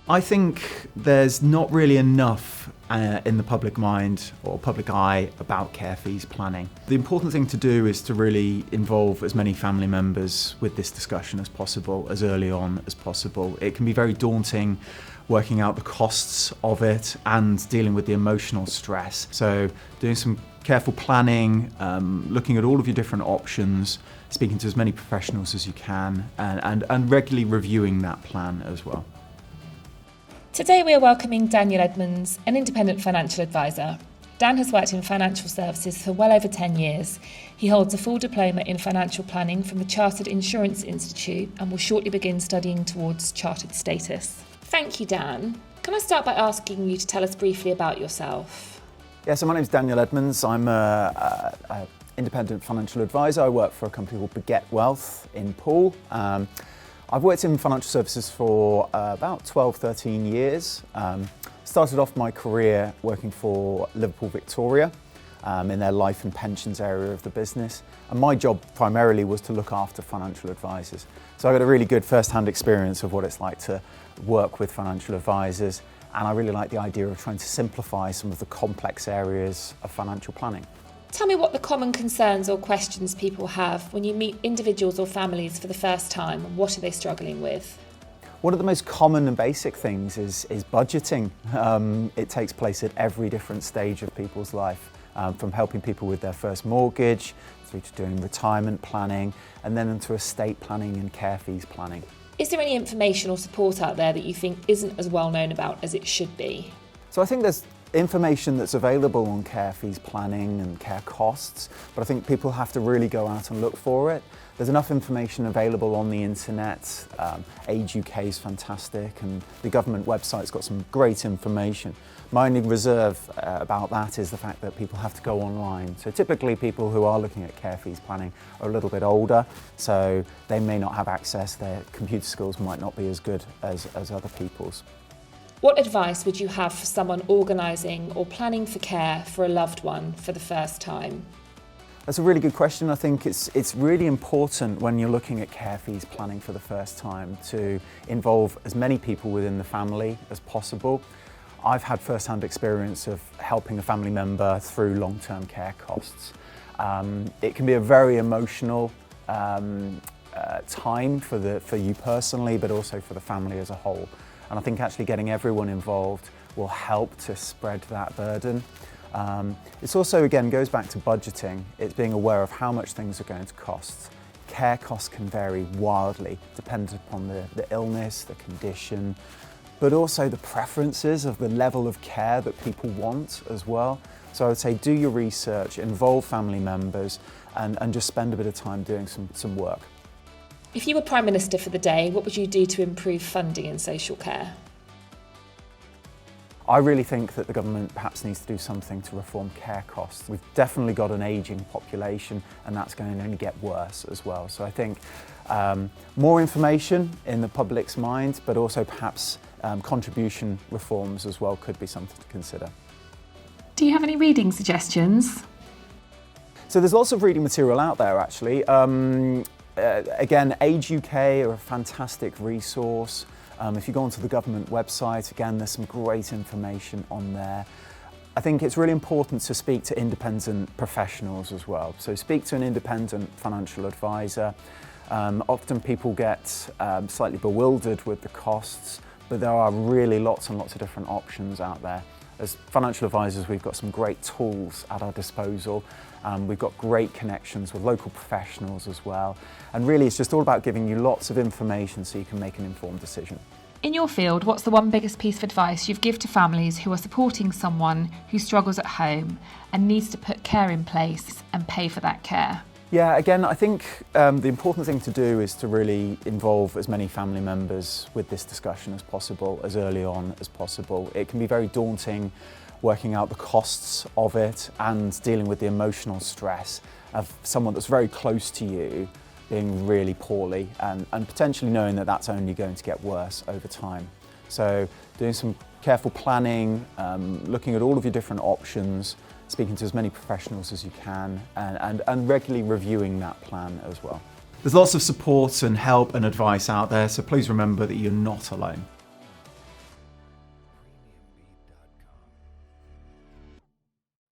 I think there's not really enough in the public mind or public eye about care fees planning. The important thing to do is to really involve as many family members with this discussion as possible, as early on as possible. It can be very daunting working out the costs of it and dealing with the emotional stress. So doing some careful planning, looking at all of your different options, speaking to as many professionals as you can, and regularly reviewing that plan as well. Today we are welcoming Daniel Edmunds, an independent financial advisor. Dan has worked in financial services for well over 10 years. He holds a full diploma in financial planning from the Chartered Insurance Institute and will shortly begin studying towards chartered status. Thank you, Dan. Can I start by asking you to tell us briefly about yourself? Yeah, so my name's Daniel Edmunds. I'm an independent financial advisor. I work for a company called Baggette Wealth in Poole. I've worked in financial services for about 12, 13 years. Started off my career working for Liverpool Victoria in their life and pensions area of the business. And my job primarily was to look after financial advisors. So I got a really good first-hand experience of what it's like to work with financial advisors. And I really like the idea of trying to simplify some of the complex areas of financial planning. Tell me what the common concerns or questions people have when you meet individuals or families for the first time, and what are they struggling with? One of the most common and basic things is budgeting. It takes place at every different stage of people's life, from helping people with their first mortgage, through to doing retirement planning, and then into estate planning and care fees planning. Is there any information or support out there that you think isn't as well known about as it should be? So I think there's information that's available on care fees planning and care costs, but I think people have to really go out and look for it. There's enough information available on the internet. Age UK is fantastic, and the government website's got some great information. My only reserve about that is the fact that people have to go online. So typically people who are looking at care fees planning are a little bit older, so they may not have access, their computer skills might not be as good as other people's. What advice would you have for someone organising or planning for care for a loved one for the first time? That's a really good question. I think it's really important when you're looking at care fees planning for the first time to involve as many people within the family as possible. I've had first-hand experience of helping a family member through long-term care costs. It can be a very emotional time for you personally, but also for the family as a whole. And I think actually getting everyone involved will help to spread that burden. It's also, again, goes back to budgeting. It's being aware of how much things are going to cost. Care costs can vary wildly, depending upon the illness, the condition, but also the preferences of the level of care that people want as well. So I would say do your research, involve family members, and just spend a bit of time doing some work. If you were Prime Minister for the day, what would you do to improve funding in social care? I really think that the government perhaps needs to do something to reform care costs. We've definitely got an ageing population, and that's going to only get worse as well. So I think more information in the public's mind, but also perhaps contribution reforms as well could be something to consider. Do you have any reading suggestions? So there's lots of reading material out there actually. Again, Age UK are a fantastic resource. If you go onto the government website, again, there's some great information on there. I think it's really important to speak to independent professionals as well. So speak to an independent financial advisor. Often people get slightly bewildered with the costs, but there are really lots and lots of different options out there. As financial advisors, we've got some great tools at our disposal. We've got great connections with local professionals as well. And really, it's just all about giving you lots of information so you can make an informed decision. In your field, what's the one biggest piece of advice you'd give to families who are supporting someone who struggles at home and needs to put care in place and pay for that care? Yeah, again, I think the important thing to do is to really involve as many family members with this discussion as possible, as early on as possible. It can be very daunting working out the costs of it and dealing with the emotional stress of someone that's very close to you being really poorly and potentially knowing that that's only going to get worse over time. So doing some careful planning, looking at all of your different options, speaking to as many professionals as you can, and regularly reviewing that plan as well. There's lots of support and help and advice out there, so please remember that you're not alone.